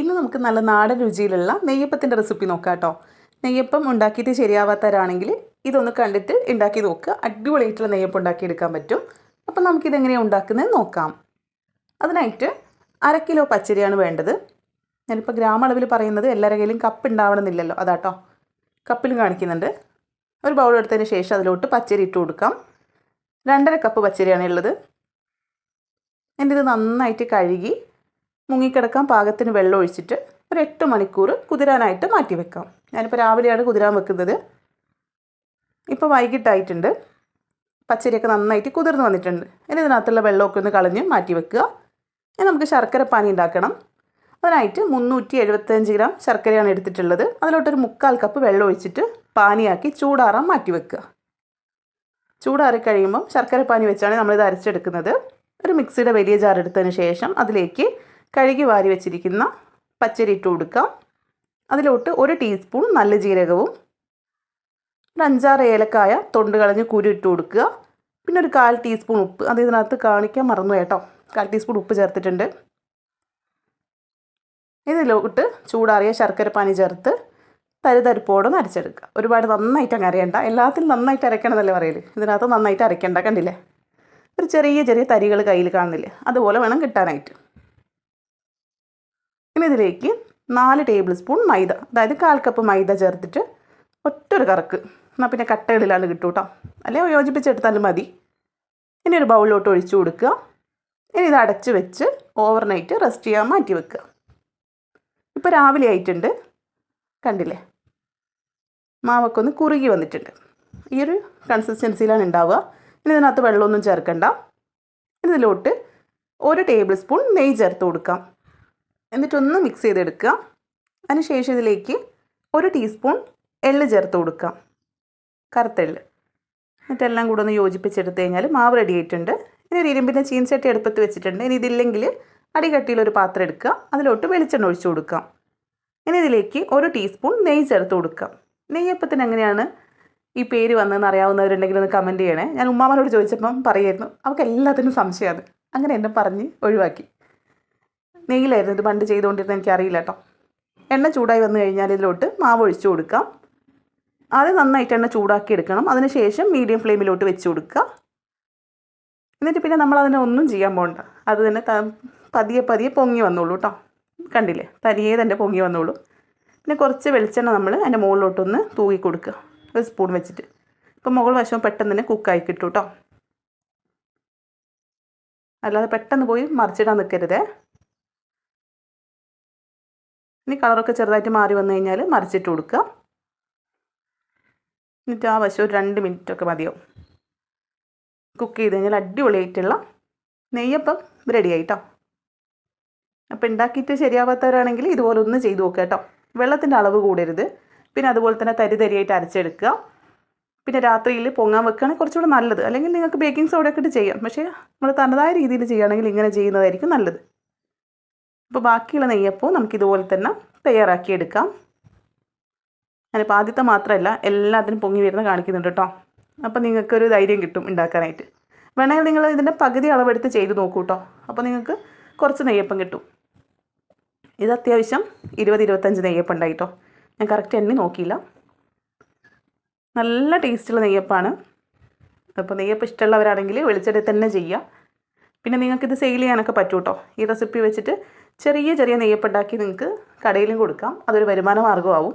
ഇന്ന് നമുക്ക് നല്ല നാടൻ രുചിയിലുള്ള നെയ്യപ്പത്തിൻ്റെ റെസിപ്പി നോക്കാം കേട്ടോ. നെയ്യപ്പം ഉണ്ടാക്കിയിട്ട് ശരിയാവാത്തവരാണെങ്കിൽ ഇതൊന്ന് കണ്ടിട്ട് ഉണ്ടാക്കി നോക്കുക. അടിപൊളിയായിട്ടുള്ള നെയ്യപ്പം ഉണ്ടാക്കിയെടുക്കാൻ പറ്റും. അപ്പം നമുക്കിതെങ്ങനെയാണ് ഉണ്ടാക്കുന്നത് നോക്കാം. അതിനായിട്ട് 1/2 കിലോ പച്ചരിയാണ് വേണ്ടത്. ഞാനിപ്പോൾ ഗ്രാം അളവിൽ പറയുന്നത് എല്ലാവരുടെ കയ്യിലും കപ്പ് ഉണ്ടാവണമെന്നില്ലല്ലോ, അതാട്ടോ കപ്പിലും കാണിക്കുന്നുണ്ട്. ഒരു ബൗൾ എടുത്തതിന് ശേഷം അതിലോട്ട് പച്ചരി ഇട്ട് കൊടുക്കാം. 2.5 കപ്പ് പച്ചരിയാണ് ഉള്ളത്. എന്നിട്ട് ഇത് നന്നായിട്ട് കഴുകി മുങ്ങിക്കിടക്കാൻ പാകത്തിന് വെള്ളം ഒഴിച്ചിട്ട് ഒരു 8 മണിക്കൂർ കുതിരാനായിട്ട് മാറ്റി വെക്കാം. ഞാനിപ്പോൾ രാവിലെയാണ് കുതിരാൻ വെക്കുന്നത്. ഇപ്പോൾ വൈകിട്ടായിട്ടുണ്ട്. പച്ചരിയൊക്കെ നന്നായിട്ട് കുതിർന്ന് വന്നിട്ടുണ്ട്. ഇനി ഇതിനകത്തുള്ള വെള്ളമൊക്കെ ഒന്ന് കളഞ്ഞ് മാറ്റി വെക്കുക. ഇനി നമുക്ക് ശർക്കര പാനി ഉണ്ടാക്കണം. അതിനായിട്ട് 375 ഗ്രാം ശർക്കരയാണ് എടുത്തിട്ടുള്ളത്. അതിലോട്ടൊരു 3/4 കപ്പ് വെള്ളം ഒഴിച്ചിട്ട് പാനിയാക്കി ചൂടാറാൻ മാറ്റി വെക്കുക. ചൂടാറി കഴിയുമ്പം ശർക്കര പാനി വെച്ചാണ് നമ്മളിത് അരച്ചെടുക്കുന്നത്. ഒരു മിക്സിയുടെ വലിയ ജാർ എടുത്തതിന് ശേഷം അതിലേക്ക് കഴുകി വാരി വെച്ചിരിക്കുന്ന പച്ചരി ഇട്ട് കൊടുക്കാം. അതിലോട്ട് 1 ടീസ്പൂൺ നല്ല ജീരകവും 5-6 ഏലക്കായ തൊണ്ട് കളഞ്ഞ് കുരു ഇട്ട് കൊടുക്കുക. പിന്നെ ഒരു 1/4 ടീസ്പൂൺ ഉപ്പ്, അത് ഇതിനകത്ത് കാണിക്കാൻ മറന്നു കേട്ടോ. 1/4 ടീസ്പൂൺ ഉപ്പ് ചേർത്തിട്ടുണ്ട്. ഇതിലോട്ട് ചൂടാറിയ ശർക്കര പാനി ചേർത്ത് തരിതരിപ്പോടെ അരച്ചെടുക്കുക. ഒരുപാട് നന്നായിട്ട് അങ്ങ് അരയണ്ട. എല്ലാത്തിലും നന്നായിട്ട് അരയ്ക്കണം എന്നല്ലേ പറയല്. ഇതിനകത്ത് നന്നായിട്ട് അരയ്ക്കണ്ട. കണ്ടില്ലേ, ഒരു ചെറിയ ചെറിയ തരികൾ കയ്യിൽ കാണുന്നില്ലേ, അതുപോലെ വേണം കിട്ടാനായിട്ട്. ഇനി ഇതിലേക്ക് 4 ടേബിൾ സ്പൂൺ മൈദ, അതായത് 1/4 കപ്പ് മൈദ ചേർത്തിട്ട് ഒറ്റൊരു കറക്ക്. എന്നാൽ പിന്നെ കട്ടകളിലാണ് കിട്ടും കേട്ടോ, അല്ലെങ്കിൽ യോജിപ്പിച്ചെടുത്താലും മതി. ഇനി ഒരു ബൗളിലോട്ട് ഒഴിച്ചു കൊടുക്കുക. ഇനി ഇത് അടച്ച് വെച്ച് ഓവർനൈറ്റ് റെസ്റ്റ് ചെയ്യാൻ മാറ്റി വെക്കുക. ഇപ്പോൾ രാവിലെ ആയിട്ടുണ്ട്, കണ്ടില്ലേ, മാവൊക്കെ ഒന്ന് കുറുകി വന്നിട്ടുണ്ട്. ഈ ഒരു കൺസിസ്റ്റൻസിയിലാണ് ഉണ്ടാവുക. ഇനി ഇതിനകത്ത് വെള്ളമൊന്നും ചേർക്കണ്ട. ഇതിലോട്ട് 1 ടേബിൾ സ്പൂൺ നെയ്യ് ചേർത്ത് കൊടുക്കാം. എന്നിട്ടൊന്ന് മിക്സ് ചെയ്തെടുക്കുക. അതിനുശേഷം ഇതിലേക്ക് 1 ടീസ്പൂൺ എള്ള് ചേർത്ത് കൊടുക്കാം, കറുത്തെള്ള്. എന്നിട്ടെല്ലാം കൂടെ ഒന്ന് യോജിപ്പിച്ചെടുത്ത് കഴിഞ്ഞാൽ മാവ് റെഡി ആയിട്ടുണ്ട്. ഇനി ഒരു ഇരുമ്പിൻ്റെ ചീൻചട്ടി അടുപ്പത്ത് വെച്ചിട്ടുണ്ട്. ഇനി ഇതില്ലെങ്കിൽ അടികട്ടിയിലൊരു പാത്രം എടുക്കുക. അതിലോട്ട് വെളിച്ചെണ്ണ ഒഴിച്ചു കൊടുക്കാം. ഇനി ഇതിലേക്ക് 1 ടീസ്പൂൺ നെയ്യ് ചേർത്ത് കൊടുക്കാം. നെയ്യപ്പത്തിന് എങ്ങനെയാണ് ഈ പേര് വന്നതെന്ന് അറിയാവുന്നവരുണ്ടെങ്കിൽ ഒന്ന് കമൻറ്റ് ചെയ്യണേ. ഞാൻ ഉമ്മാമനോട് ചോദിച്ചപ്പം പറയായിരുന്നു, അവർക്ക് എല്ലാത്തിനും സംശയമാണ്. അങ്ങനെ എന്നെ പറഞ്ഞ് ഒഴിവാക്കി. നെയ്യിലായിരുന്നു ഇത് പണ്ട് ചെയ്തുകൊണ്ടിരുന്നത്, എനിക്കറിയില്ല കേട്ടോ. എണ്ണ ചൂടായി വന്നു കഴിഞ്ഞാൽ ഇതിലോട്ട് മാവ് ഒഴിച്ചു കൊടുക്കാം. ആദ്യം നന്നായിട്ട് എണ്ണ ചൂടാക്കി എടുക്കണം. അതിനുശേഷം മീഡിയം ഫ്ലെയിമിലോട്ട് വെച്ച് കൊടുക്കുക. എന്നിട്ട് പിന്നെ നമ്മളതിനെ ഒന്നും ചെയ്യാൻ പോകണ്ട. അത് തന്നെ പതിയെ പതിയെ പൊങ്ങി വന്നോളൂ കേട്ടോ. കണ്ടില്ലേ, തനിയെ തന്നെ പൊങ്ങി വന്നോളൂ. പിന്നെ കുറച്ച് വെളിച്ചെണ്ണ നമ്മൾ അതിൻ്റെ മുകളിലോട്ടൊന്ന് തൂക്കി കൊടുക്കുക, ഒരു സ്പൂൺ വെച്ചിട്ട്. ഇപ്പം മുകൾ വശം പെട്ടെന്ന് തന്നെ കുക്കായി കിട്ടും കേട്ടോ. അല്ലാതെ പെട്ടെന്ന് പോയി മറിച്ചിടാൻ നിൽക്കരുതേ. ഇനി കളറൊക്കെ ചെറുതായിട്ട് മാറി വന്നു കഴിഞ്ഞാൽ മറിച്ചിട്ട് കൊടുക്കുക. എന്നിട്ട് ആ വശം ഒരു 2 മിനിറ്റൊക്കെ മതിയാവും. കുക്ക് ചെയ്ത് കഴിഞ്ഞാൽ അടിപൊളിയായിട്ടുള്ള നെയ്യപ്പം റെഡി ആയിട്ടോ. അപ്പോൾ ഉണ്ടാക്കിയിട്ട് ശരിയാവാത്തവരാണെങ്കിൽ ഇതുപോലെ ഒന്ന് ചെയ്ത് നോക്കുക കേട്ടോ. വെള്ളത്തിൻ്റെ അളവ് കൂടരുത്. പിന്നെ അതുപോലെ തന്നെ തരിയായിട്ട് അരച്ചെടുക്കുക. പിന്നെ രാത്രിയിൽ പൊങ്ങാൻ വെക്കുകയാണെങ്കിൽ കുറച്ചുകൂടെ നല്ലത്. അല്ലെങ്കിൽ നിങ്ങൾക്ക് ബേക്കിംഗ് സോഡയൊക്കെ ഇട്ട് ചെയ്യാം. പക്ഷേ നമ്മൾ തനതായ രീതിയിൽ ചെയ്യുകയാണെങ്കിൽ ഇങ്ങനെ ചെയ്യുന്നതായിരിക്കും നല്ലത്. അപ്പോൾ ബാക്കിയുള്ള നെയ്യപ്പവും നമുക്കിതുപോലെ തന്നെ തയ്യാറാക്കിയെടുക്കാം. ഞാനിപ്പോൾ ആദ്യത്തെ മാത്രമല്ല എല്ലാത്തിനും പൊങ്ങി വരുന്ന കാണിക്കുന്നുണ്ട് കേട്ടോ. അപ്പോൾ നിങ്ങൾക്കൊരു ധൈര്യം കിട്ടും ഉണ്ടാക്കാനായിട്ട്. വേണമെങ്കിൽ നിങ്ങൾ ഇതിൻ്റെ പകുതി അളവെടുത്ത് ചെയ്ത് നോക്കൂ കേട്ടോ. അപ്പോൾ നിങ്ങൾക്ക് കുറച്ച് നെയ്യപ്പം കിട്ടും. ഇത് അത്യാവശ്യം 20-25 നെയ്യപ്പം ഉണ്ടായിട്ടോ. ഞാൻ കറക്റ്റ് എണ്ണി നോക്കിയില്ല. നല്ല ടേസ്റ്റുള്ള നെയ്യപ്പാണ്. അപ്പോൾ നെയ്യപ്പം ഇഷ്ടമുള്ളവരാണെങ്കിൽ വെളിച്ചെണ്ണയിൽ തന്നെ ചെയ്യുക. പിന്നെ നിങ്ങൾക്കിത് സെയിൽ ചെയ്യാനൊക്കെ പറ്റും കേട്ടോ. ഈ റെസിപ്പി വെച്ചിട്ട് ചെറിയ ചെറിയ നെയ്യപ്പം ഉണ്ടാക്കി നിങ്ങൾക്ക് കടയിലും കൊടുക്കാം. അതൊരു വരുമാന മാർഗ്ഗമാവും.